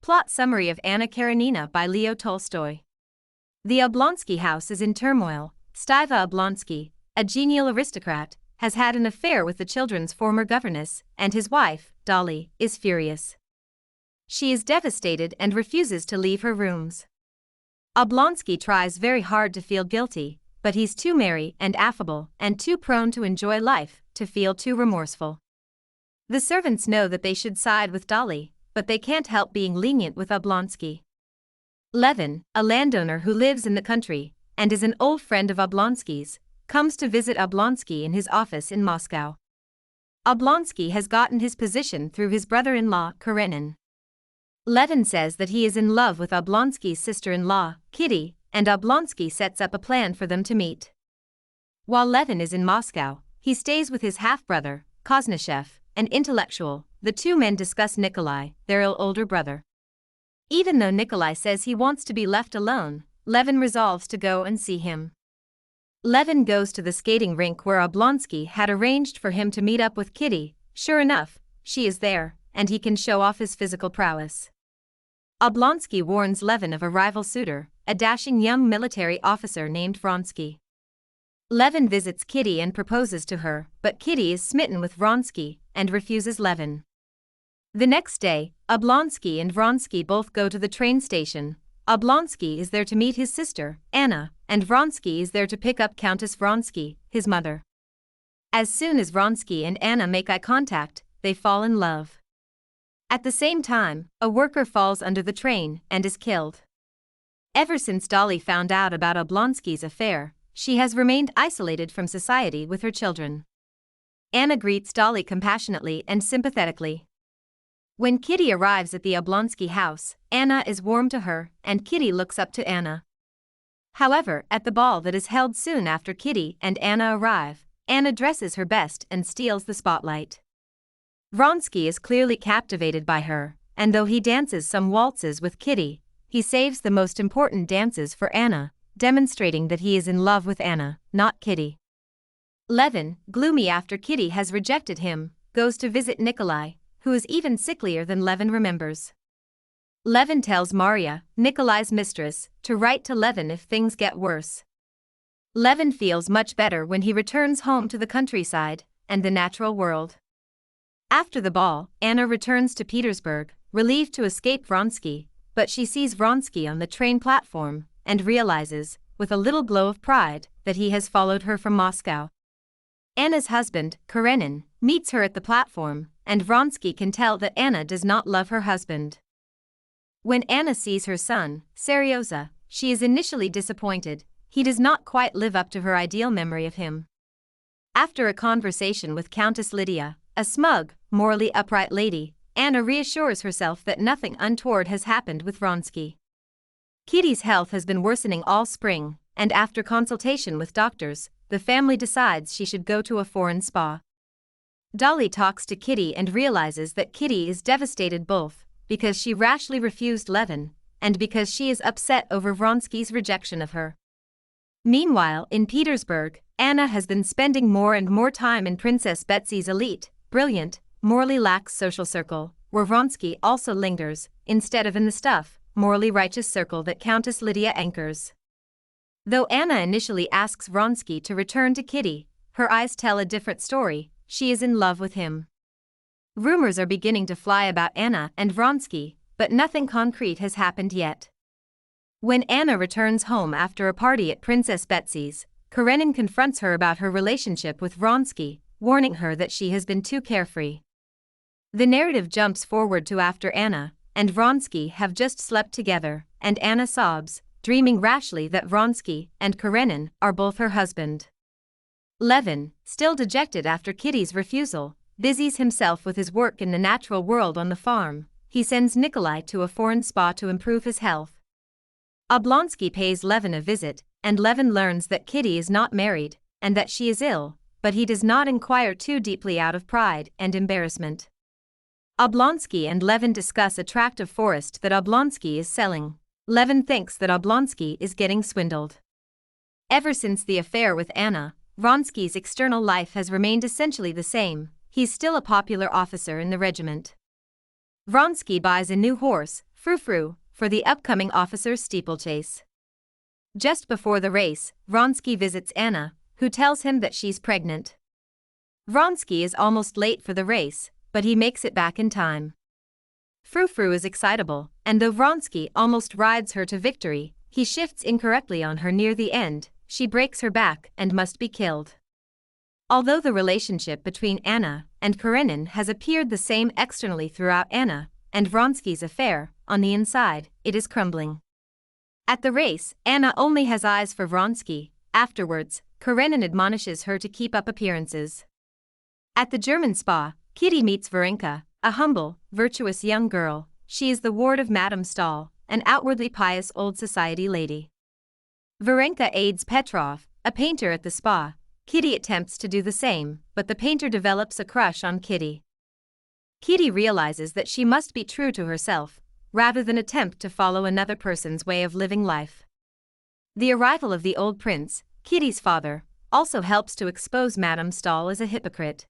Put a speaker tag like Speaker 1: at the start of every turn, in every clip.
Speaker 1: Plot summary of Anna Karenina by Leo Tolstoy. The Oblonsky house is in turmoil. Stiva Oblonsky, a genial aristocrat, has had an affair with the children's former governess, and his wife, Dolly, is furious. She is devastated and refuses to leave her rooms. Oblonsky tries very hard to feel guilty, but he's too merry and affable and too prone to enjoy life to feel too remorseful. The servants know that they should side with Dolly, but they can't help being lenient with Oblonsky. Levin, a landowner who lives in the country and is an old friend of Oblonsky's, comes to visit Oblonsky in his office in Moscow. Oblonsky has gotten his position through his brother-in-law, Karenin. Levin says that he is in love with Oblonsky's sister-in-law, Kitty, and Oblonsky sets up a plan for them to meet. While Levin is in Moscow, he stays with his half-brother, Kosnyshev, an intellectual. The two men discuss Nikolai, their older brother. Even though Nikolai says he wants to be left alone, Levin resolves to go and see him. Levin goes to the skating rink where Oblonsky had arranged for him to meet up with Kitty. Sure enough, she is there, and he can show off his physical prowess. Oblonsky warns Levin of a rival suitor, a dashing young military officer named Vronsky. Levin visits Kitty and proposes to her, but Kitty is smitten with Vronsky and refuses Levin. The next day, Oblonsky and Vronsky both go to the train station. Oblonsky is there to meet his sister, Anna, and Vronsky is there to pick up Countess Vronsky, his mother. As soon as Vronsky and Anna make eye contact, they fall in love. At the same time, a worker falls under the train and is killed. Ever since Dolly found out about Oblonsky's affair, she has remained isolated from society with her children. Anna greets Dolly compassionately and sympathetically. When Kitty arrives at the Oblonsky house, Anna is warm to her, and Kitty looks up to Anna. However, at the ball that is held soon after Kitty and Anna arrive, Anna dresses her best and steals the spotlight. Vronsky is clearly captivated by her, and though he dances some waltzes with Kitty, he saves the most important dances for Anna, demonstrating that he is in love with Anna, not Kitty. Levin, gloomy after Kitty has rejected him, goes to visit Nikolai, who is even sicklier than Levin remembers. Levin tells Maria, Nikolai's mistress, to write to Levin if things get worse. Levin feels much better when he returns home to the countryside and the natural world. After the ball, Anna returns to Petersburg, relieved to escape Vronsky, but she sees Vronsky on the train platform and realizes, with a little glow of pride, that he has followed her from Moscow. Anna's husband, Karenin, meets her at the platform, and Vronsky can tell that Anna does not love her husband. When Anna sees her son, Seryoza, she is initially disappointed. He does not quite live up to her ideal memory of him. After a conversation with Countess Lydia, a smug, morally upright lady, Anna reassures herself that nothing untoward has happened with Vronsky. Kitty's health has been worsening all spring, and after consultation with doctors, the family decides she should go to a foreign spa. Dolly talks to Kitty and realizes that Kitty is devastated both because she rashly refused Levin and because she is upset over Vronsky's rejection of her. Meanwhile, in Petersburg, Anna has been spending more and more time in Princess Betsy's elite, brilliant, morally lax social circle, where Vronsky also lingers, instead of in the stuff, morally righteous circle that Countess Lydia anchors. Though Anna initially asks Vronsky to return to Kitty, her eyes tell a different story. She is in love with him. Rumors are beginning to fly about Anna and Vronsky, but nothing concrete has happened yet. When Anna returns home after a party at Princess Betsy's, Karenin confronts her about her relationship with Vronsky, warning her that she has been too carefree. The narrative jumps forward to after Anna and Vronsky have just slept together, and Anna sobs, dreaming rashly that Vronsky and Karenin are both her husband. Levin, still dejected after Kitty's refusal, busies himself with his work in the natural world on the farm. He sends Nikolai to a foreign spa to improve his health. Oblonsky pays Levin a visit, and Levin learns that Kitty is not married, and that she is ill, but he does not inquire too deeply out of pride and embarrassment. Oblonsky and Levin discuss a tract of forest that Oblonsky is selling. Levin thinks that Oblonsky is getting swindled. Ever since the affair with Anna, Vronsky's external life has remained essentially the same. He's still a popular officer in the regiment. Vronsky buys a new horse, frou-frou, for the upcoming officer's steeplechase. Just before the race, Vronsky visits Anna, who tells him that she's pregnant. Vronsky is almost late for the race, but he makes it back in time. Frou-frou is excitable, and though Vronsky almost rides her to victory, he shifts incorrectly on her near the end. She breaks her back and must be killed. Although the relationship between Anna and Karenin has appeared the same externally throughout Anna and Vronsky's affair, on the inside, it is crumbling. At the race, Anna only has eyes for Vronsky. Afterwards, Karenin admonishes her to keep up appearances. At the German spa, Kitty meets Varenka, a humble, virtuous young girl. She is the ward of Madame Stahl, an outwardly pious old society lady. Varenka aids Petrov, a painter at the spa. Kitty attempts to do the same, but the painter develops a crush on Kitty. Kitty realizes that she must be true to herself, rather than attempt to follow another person's way of living life. The arrival of the old prince, Kitty's father, also helps to expose Madame Stahl as a hypocrite.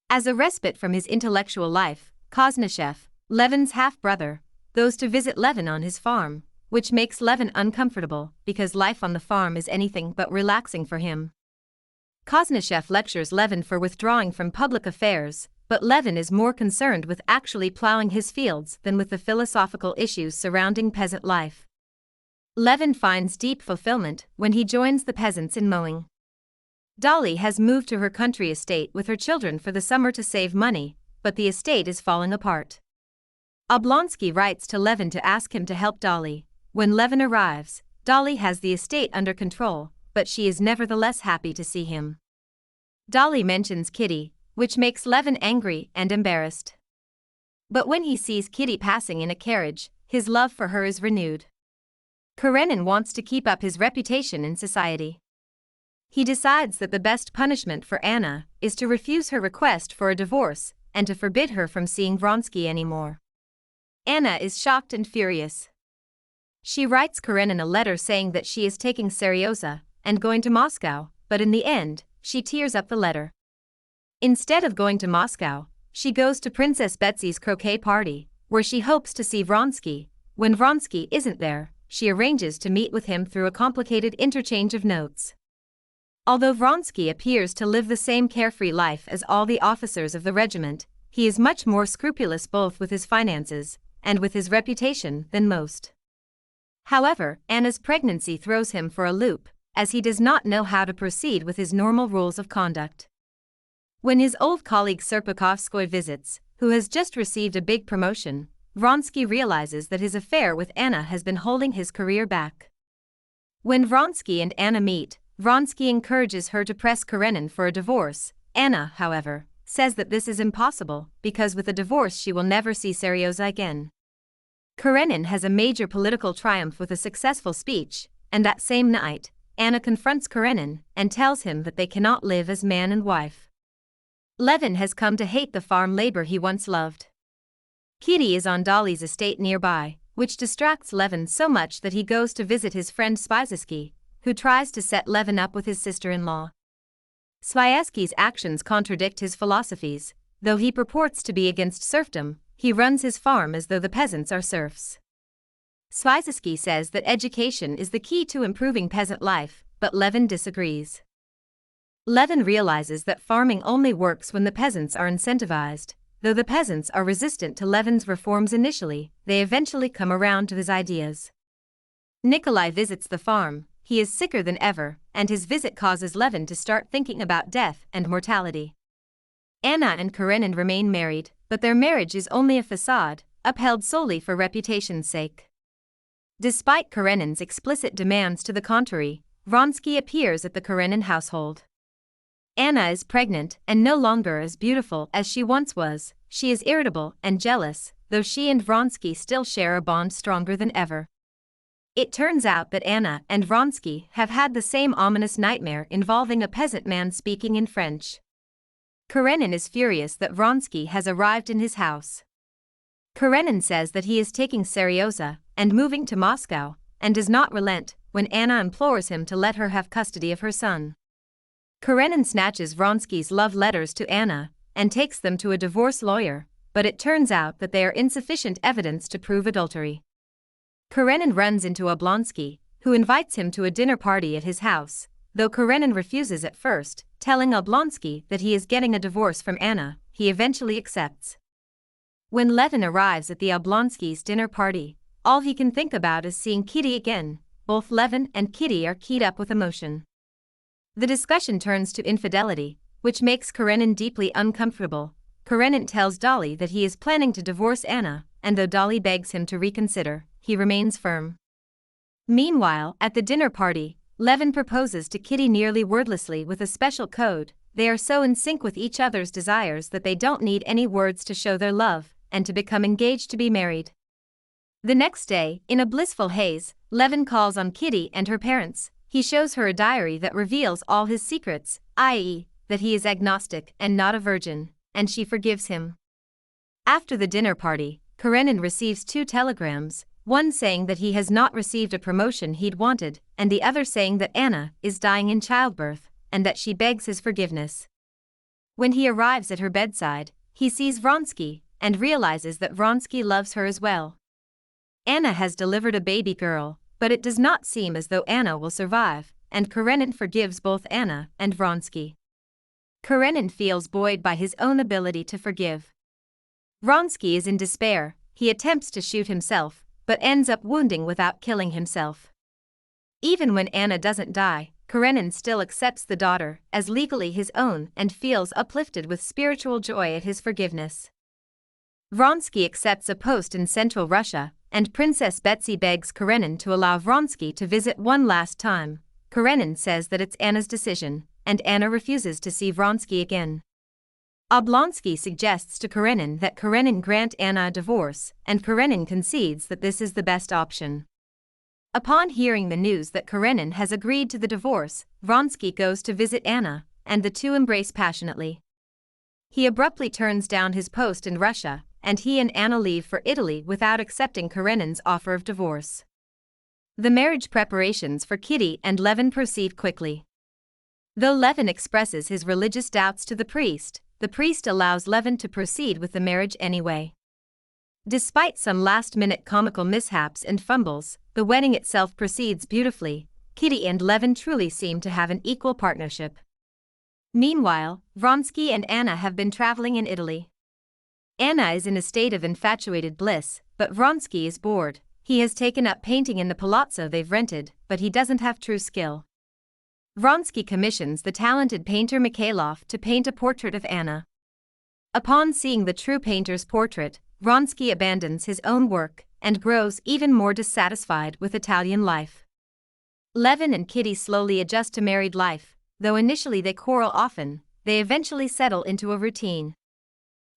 Speaker 1: As a respite from his intellectual life, Konstantin, Levin's half-brother, goes to visit Levin on his farm, which makes Levin uncomfortable because life on the farm is anything but relaxing for him. Konstantin lectures Levin for withdrawing from public affairs, but Levin is more concerned with actually plowing his fields than with the philosophical issues surrounding peasant life. Levin finds deep fulfillment when he joins the peasants in mowing. Dolly has moved to her country estate with her children for the summer to save money, but the estate is falling apart. Oblonsky writes to Levin to ask him to help Dolly. When Levin arrives, Dolly has the estate under control, but she is nevertheless happy to see him. Dolly mentions Kitty, which makes Levin angry and embarrassed. But when he sees Kitty passing in a carriage, his love for her is renewed. Karenin wants to keep up his reputation in society. He decides that the best punishment for Anna is to refuse her request for a divorce and to forbid her from seeing Vronsky anymore. Anna is shocked and furious. She writes Karenin a letter saying that she is taking Seryoza and going to Moscow, but in the end, she tears up the letter. Instead of going to Moscow, she goes to Princess Betsy's croquet party, where she hopes to see Vronsky. When Vronsky isn't there, she arranges to meet with him through a complicated interchange of notes. Although Vronsky appears to live the same carefree life as all the officers of the regiment, he is much more scrupulous both with his finances and with his reputation than most. However, Anna's pregnancy throws him for a loop, as he does not know how to proceed with his normal rules of conduct. When his old colleague Serpukhov visits, who has just received a big promotion, Vronsky realizes that his affair with Anna has been holding his career back. When Vronsky and Anna meet, Vronsky encourages her to press Karenin for a divorce. Anna, however, says that this is impossible because with a divorce she will never see Seryoza again. Karenin has a major political triumph with a successful speech, and that same night, Anna confronts Karenin and tells him that they cannot live as man and wife. Levin has come to hate the farm labor he once loved. Kitty is on Dolly's estate nearby, which distracts Levin so much that he goes to visit his friend Sviazhsky, who tries to set Levin up with his sister-in-law. Sviazhsky's actions contradict his philosophies. Though he purports to be against serfdom, he runs his farm as though the peasants are serfs. Sviazhsky says that education is the key to improving peasant life, but Levin disagrees. Levin realizes that farming only works when the peasants are incentivized. Though the peasants are resistant to Levin's reforms initially, they eventually come around to his ideas. Nikolai visits the farm. He is sicker than ever, and his visit causes Levin to start thinking about death and mortality. Anna and Karenin remain married, but their marriage is only a facade, upheld solely for reputation's sake. Despite Karenin's explicit demands to the contrary, Vronsky appears at the Karenin household. Anna is pregnant and no longer as beautiful as she once was. She is irritable and jealous, though she and Vronsky still share a bond stronger than ever. It turns out that Anna and Vronsky have had the same ominous nightmare involving a peasant man speaking in French. Karenin is furious that Vronsky has arrived in his house. Karenin says that he is taking Seryoza and moving to Moscow, and does not relent when Anna implores him to let her have custody of her son. Karenin snatches Vronsky's love letters to Anna and takes them to a divorce lawyer, but it turns out that they are insufficient evidence to prove adultery. Karenin runs into Oblonsky, who invites him to a dinner party at his house, though Karenin refuses at first, telling Oblonsky that he is getting a divorce from Anna. He eventually accepts. When Levin arrives at the Oblonskys' dinner party, all he can think about is seeing Kitty again. Both Levin and Kitty are keyed up with emotion. The discussion turns to infidelity, which makes Karenin deeply uncomfortable. Karenin tells Dolly that he is planning to divorce Anna, and though Dolly begs him to reconsider, he remains firm. Meanwhile, at the dinner party, Levin proposes to Kitty nearly wordlessly with a special code. They are so in sync with each other's desires that they don't need any words to show their love, and to become engaged to be married. The next day, in a blissful haze, Levin calls on Kitty and her parents. He shows her a diary that reveals all his secrets, i.e., that he is agnostic and not a virgin, and she forgives him. After the dinner party, Karenin receives 2 telegrams, one saying that he has not received a promotion he'd wanted, and the other saying that Anna is dying in childbirth, and that she begs his forgiveness. When he arrives at her bedside, he sees Vronsky, and realizes that Vronsky loves her as well. Anna has delivered a baby girl, but it does not seem as though Anna will survive, and Karenin forgives both Anna and Vronsky. Karenin feels buoyed by his own ability to forgive. Vronsky is in despair. He attempts to shoot himself, but ends up wounding without killing himself. Even when Anna doesn't die, Karenin still accepts the daughter as legally his own and feels uplifted with spiritual joy at his forgiveness. Vronsky accepts a post in Central Russia, and Princess Betsy begs Karenin to allow Vronsky to visit one last time. Karenin says that it's Anna's decision, and Anna refuses to see Vronsky again. Oblonsky suggests to Karenin that Karenin grant Anna a divorce, and Karenin concedes that this is the best option. Upon hearing the news that Karenin has agreed to the divorce, Vronsky goes to visit Anna, and the two embrace passionately. He abruptly turns down his post in Russia, and he and Anna leave for Italy without accepting Karenin's offer of divorce. The marriage preparations for Kitty and Levin proceed quickly. Though Levin expresses his religious doubts to the priest allows Levin to proceed with the marriage anyway. Despite some last-minute comical mishaps and fumbles, the wedding itself proceeds beautifully. Kitty and Levin truly seem to have an equal partnership. Meanwhile, Vronsky and Anna have been traveling in Italy. Anna is in a state of infatuated bliss, but Vronsky is bored. He has taken up painting in the palazzo they've rented, but he doesn't have true skill. Vronsky commissions the talented painter Mikhailov to paint a portrait of Anna. Upon seeing the true painter's portrait, Vronsky abandons his own work and grows even more dissatisfied with Italian life. Levin and Kitty slowly adjust to married life. Though initially they quarrel often, they eventually settle into a routine.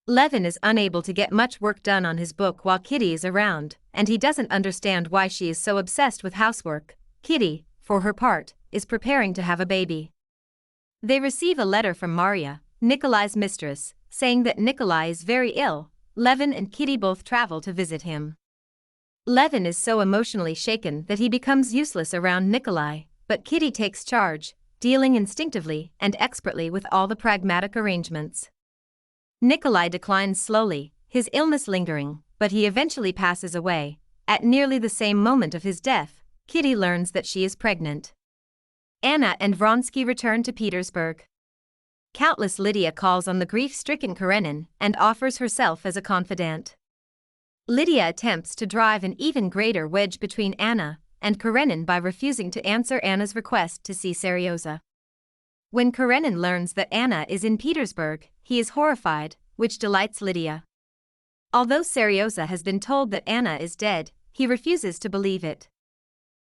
Speaker 1: Levin is unable to get much work done on his book while Kitty is around, and he doesn't understand why she is so obsessed with housework. Kitty, for her part, is preparing to have a baby. They receive a letter from Maria, Nikolai's mistress, saying that Nikolai is very ill. Levin and Kitty both travel to visit him. Levin is so emotionally shaken that he becomes useless around Nikolai, but Kitty takes charge, dealing instinctively and expertly with all the pragmatic arrangements. Nikolai declines slowly, his illness lingering, but he eventually passes away. At nearly the same moment of his death, Kitty learns that she is pregnant. Anna and Vronsky return to Petersburg. Countess Lydia calls on the grief-stricken Karenin and offers herself as a confidant. Lydia attempts to drive an even greater wedge between Anna and Karenin by refusing to answer Anna's request to see Seryoza. When Karenin learns that Anna is in Petersburg, he is horrified, which delights Lydia. Although Seryoza has been told that Anna is dead, he refuses to believe it.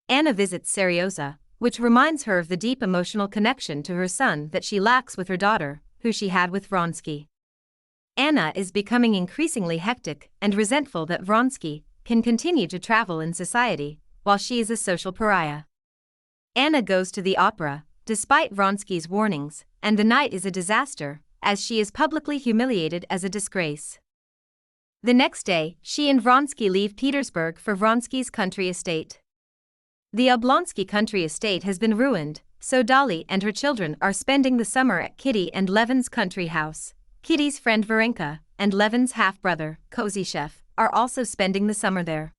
Speaker 1: Anna visits Seryoza, which reminds her of the deep emotional connection to her son that she lacks with her daughter, who she had with Vronsky. Anna is becoming increasingly hectic and resentful that Vronsky can continue to travel in society, while she is a social pariah. Anna goes to the opera, despite Vronsky's warnings, and the night is a disaster, as she is publicly humiliated as a disgrace. The next day, she and Vronsky leave Petersburg for Vronsky's country estate. The Oblonsky country estate has been ruined, so Dolly and her children are spending the summer at Kitty and Levin's country house. Kitty's friend Varenka, and Levin's half-brother, Kozyshev, are also spending the summer there.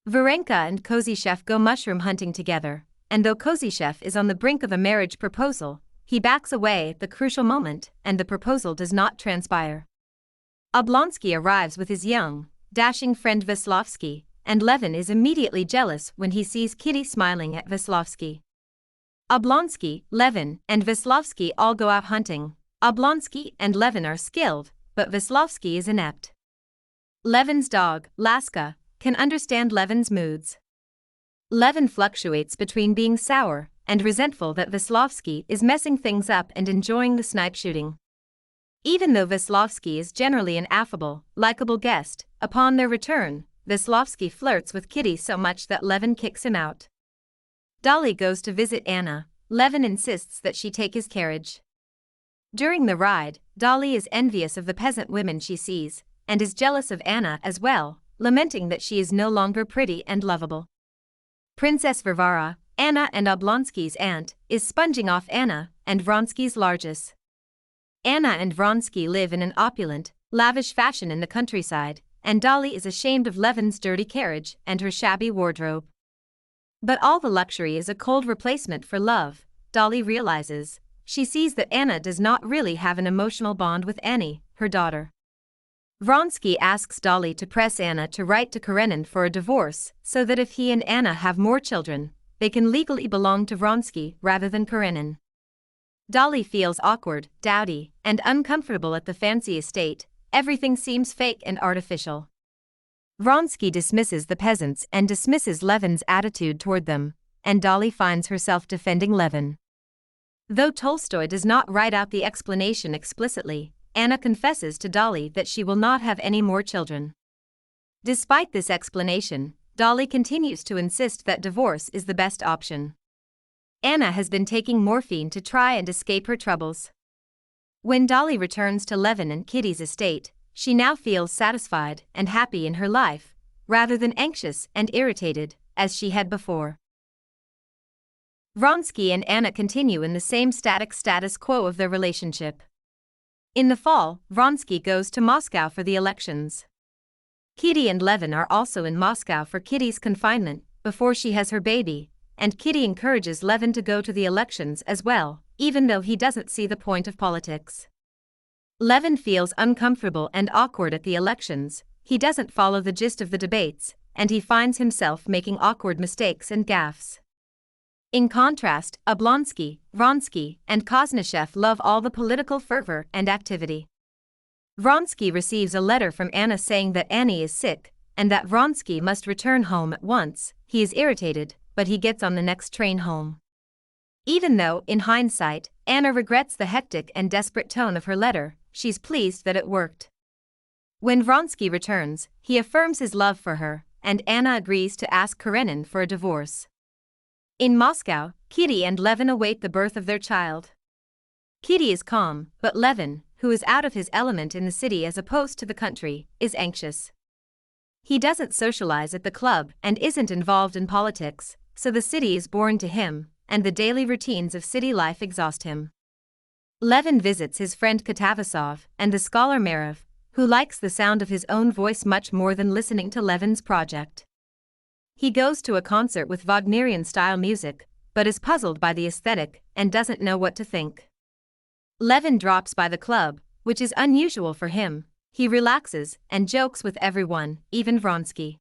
Speaker 1: Varenka and Kozyshev go mushroom hunting together, and though Kozyshev is on the brink of a marriage proposal, he backs away at the crucial moment and the proposal does not transpire. Oblonsky arrives with his young, dashing friend Veslovsky, and Levin is immediately jealous when he sees Kitty smiling at Veslovsky. Oblonsky, Levin, and Veslovsky all go out hunting. Oblonsky and Levin are skilled, but Veslovsky is inept. Levin's dog, Laska, can understand Levin's moods. Levin fluctuates between being sour and resentful that Veslovsky is messing things up and enjoying the snipe shooting. Even though Veslovsky is generally an affable, likable guest, upon their return, Veslovsky flirts with Kitty so much that Levin kicks him out. Dolly goes to visit Anna. Levin insists that she take his carriage. During the ride, Dolly is envious of the peasant women she sees, and is jealous of Anna as well, lamenting that she is no longer pretty and lovable. Princess Varvara, Anna and Oblonsky's aunt, is sponging off Anna and Vronsky's largesse. Anna and Vronsky live in an opulent, lavish fashion in the countryside, and Dolly is ashamed of Levin's dirty carriage and her shabby wardrobe. But all the luxury is a cold replacement for love, Dolly realizes. She sees that Anna does not really have an emotional bond with Annie, her daughter. Vronsky asks Dolly to press Anna to write to Karenin for a divorce so that if he and Anna have more children, they can legally belong to Vronsky rather than Karenin. Dolly feels awkward, dowdy, and uncomfortable at the fancy estate. Everything seems fake and artificial. Vronsky dismisses the peasants and dismisses Levin's attitude toward them, and Dolly finds herself defending Levin. Though Tolstoy does not write out the explanation explicitly, Anna confesses to Dolly that she will not have any more children. Despite this explanation, Dolly continues to insist that divorce is the best option. Anna has been taking morphine to try and escape her troubles. When Dolly returns to Levin and Kitty's estate, she now feels satisfied and happy in her life, rather than anxious and irritated, as she had before. Vronsky and Anna continue in the same static status quo of their relationship. In the fall, Vronsky goes to Moscow for the elections. Kitty and Levin are also in Moscow for Kitty's confinement, before she has her baby, and Kitty encourages Levin to go to the elections as well, even though he doesn't see the point of politics. Levin feels uncomfortable and awkward at the elections. He doesn't follow the gist of the debates, and he finds himself making awkward mistakes and gaffes. In contrast, Oblonsky, Vronsky, and Kozyshev love all the political fervor and activity. Vronsky receives a letter from Anna saying that Annie is sick, and that Vronsky must return home at once. He is irritated, but he gets on the next train home. Even though, in hindsight, Anna regrets the hectic and desperate tone of her letter, she's pleased that it worked. When Vronsky returns, he affirms his love for her, and Anna agrees to ask Karenin for a divorce. In Moscow, Kitty and Levin await the birth of their child. Kitty is calm, but Levin, who is out of his element in the city as opposed to the country, is anxious. He doesn't socialize at the club and isn't involved in politics, so the city is boring to him, and the daily routines of city life exhaust him. Levin visits his friend Katavasov and the scholar Merev, who likes the sound of his own voice much more than listening to Levin's project. He goes to a concert with Wagnerian-style music, but is puzzled by the aesthetic and doesn't know what to think. Levin drops by the club, which is unusual for him. He relaxes and jokes with everyone, even Vronsky.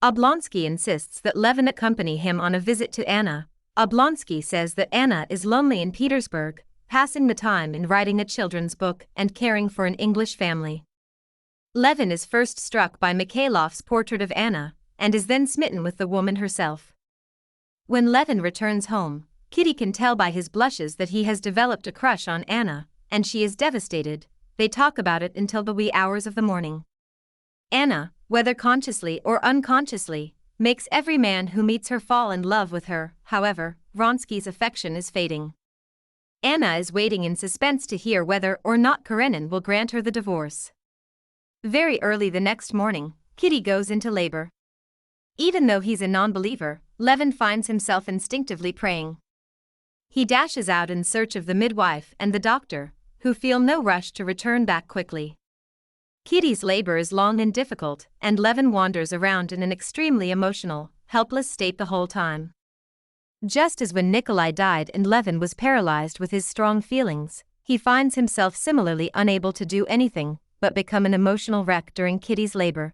Speaker 1: Oblonsky insists that Levin accompany him on a visit to Anna. Oblonsky says that Anna is lonely in Petersburg, passing the time in writing a children's book and caring for an English family. Levin is first struck by Mikhailov's portrait of Anna, and is then smitten with the woman herself. When Levin returns home, Kitty can tell by his blushes that he has developed a crush on Anna, and she is devastated. They talk about it until the wee hours of the morning. Anna, whether consciously or unconsciously, makes every man who meets her fall in love with her. However, Vronsky's affection is fading. Anna is waiting in suspense to hear whether or not Karenin will grant her the divorce. Very early the next morning, Kitty goes into labor. Even though he's a non-believer, Levin finds himself instinctively praying. He dashes out in search of the midwife and the doctor, who feel no rush to return back quickly. Kitty's labor is long and difficult, and Levin wanders around in an extremely emotional, helpless state the whole time. Just as when Nikolai died and Levin was paralyzed with his strong feelings, he finds himself similarly unable to do anything but become an emotional wreck during Kitty's labor.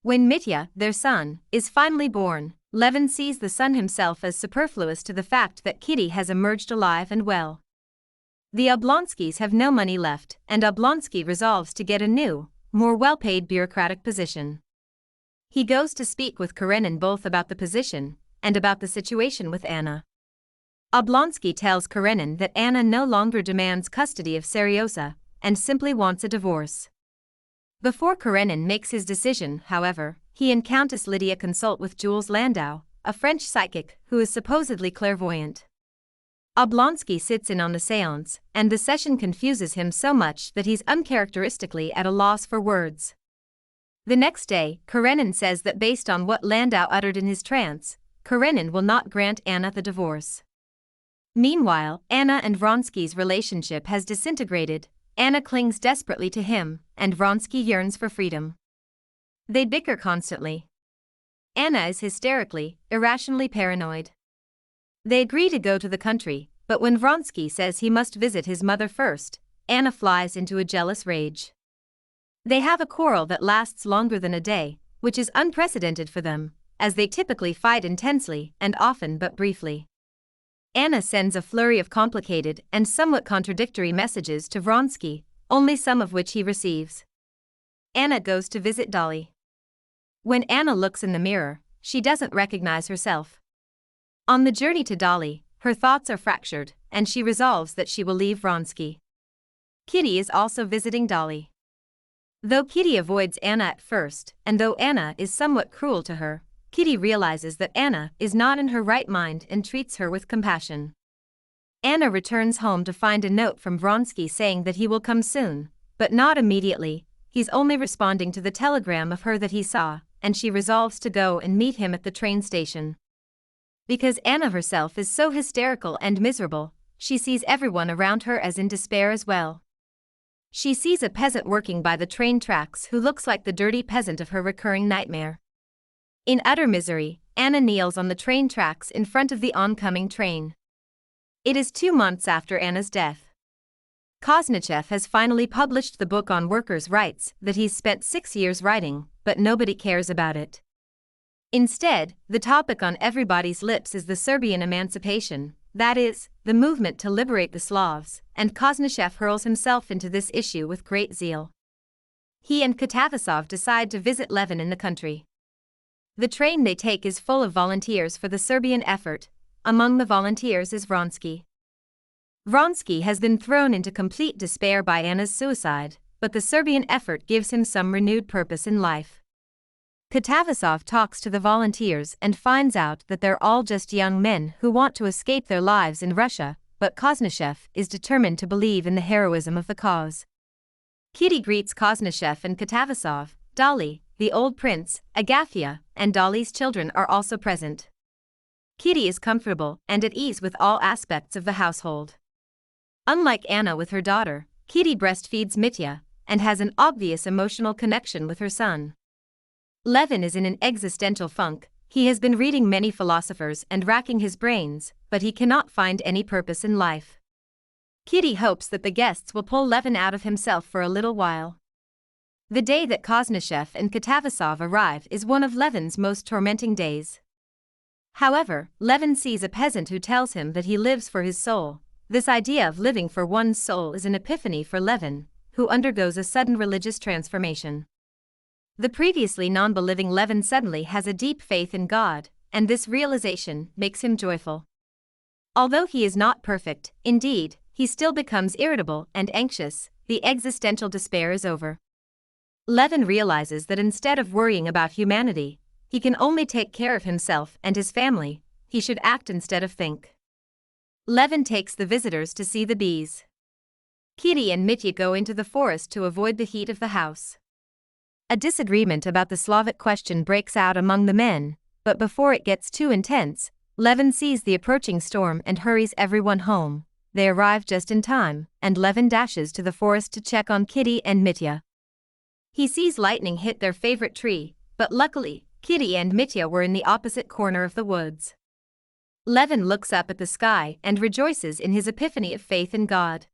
Speaker 1: When Mitya, their son, is finally born, Levin sees the son himself as superfluous to the fact that Kitty has emerged alive and well. The Oblonskys have no money left, and Oblonsky resolves to get a new, more well-paid bureaucratic position. He goes to speak with Karenin both about the position and about the situation with Anna. Oblonsky tells Karenin that Anna no longer demands custody of Seryosa and simply wants a divorce. Before Karenin makes his decision, however, he and Countess Lydia consult with Jules Landau, a French psychic who is supposedly clairvoyant. Oblonsky sits in on the séance, and the session confuses him so much that he's uncharacteristically at a loss for words. The next day, Karenin says that based on what Landau uttered in his trance, Karenin will not grant Anna the divorce. Meanwhile, Anna and Vronsky's relationship has disintegrated. Anna clings desperately to him, and Vronsky yearns for freedom. They bicker constantly. Anna is hysterically, irrationally paranoid. They agree to go to the country, but when Vronsky says he must visit his mother first, Anna flies into a jealous rage. They have a quarrel that lasts longer than a day, which is unprecedented for them, as they typically fight intensely and often but briefly. Anna sends a flurry of complicated and somewhat contradictory messages to Vronsky, only some of which he receives. Anna goes to visit Dolly. When Anna looks in the mirror, she doesn't recognize herself. On the journey to Dolly, her thoughts are fractured, and she resolves that she will leave Vronsky. Kitty is also visiting Dolly. Though Kitty avoids Anna at first, and though Anna is somewhat cruel to her, Kitty realizes that Anna is not in her right mind and treats her with compassion. Anna returns home to find a note from Vronsky saying that he will come soon, but not immediately. He's only responding to the telegram of her that he saw, and she resolves to go and meet him at the train station. Because Anna herself is so hysterical and miserable, she sees everyone around her as in despair as well. She sees a peasant working by the train tracks who looks like the dirty peasant of her recurring nightmare. In utter misery, Anna kneels on the train tracks in front of the oncoming train. It is 2 months after Anna's death. Kosnichev has finally published the book on workers' rights that he's spent 6 years writing, but nobody cares about it. Instead, the topic on everybody's lips is the Serbian emancipation, that is, the movement to liberate the Slavs, and Kosnichev hurls himself into this issue with great zeal. He and Katavasov decide to visit Levin in the country. The train they take is full of volunteers for the Serbian effort. Among the volunteers is Vronsky. Vronsky has been thrown into complete despair by Anna's suicide, but the Serbian effort gives him some renewed purpose in life. Katavasov talks to the volunteers and finds out that they're all just young men who want to escape their lives in Russia, but Kosnichev is determined to believe in the heroism of the cause. Kitty greets Kosnichev and Katavasov. Dolly, the old prince, Agafia, and Dolly's children are also present. Kitty is comfortable and at ease with all aspects of the household. Unlike Anna with her daughter, Kitty breastfeeds Mitya and has an obvious emotional connection with her son. Levin is in an existential funk. He has been reading many philosophers and racking his brains, but he cannot find any purpose in life. Kitty hopes that the guests will pull Levin out of himself for a little while. The day that Kosnichev and Katavasov arrive is one of Levin's most tormenting days. However, Levin sees a peasant who tells him that he lives for his soul. This idea of living for one's soul is an epiphany for Levin, who undergoes a sudden religious transformation. The previously non-believing Levin suddenly has a deep faith in God, and this realization makes him joyful. Although he is not perfect, indeed, he still becomes irritable and anxious. The existential despair is over. Levin realizes that instead of worrying about humanity, he can only take care of himself and his family. He should act instead of think. Levin takes the visitors to see the bees. Kitty and Mitya go into the forest to avoid the heat of the house. A disagreement about the Slavic question breaks out among the men, but before it gets too intense, Levin sees the approaching storm and hurries everyone home. They arrive just in time, and Levin dashes to the forest to check on Kitty and Mitya. He sees lightning hit their favorite tree, but luckily, Kitty and Mitya were in the opposite corner of the woods. Levin looks up at the sky and rejoices in his epiphany of faith in God.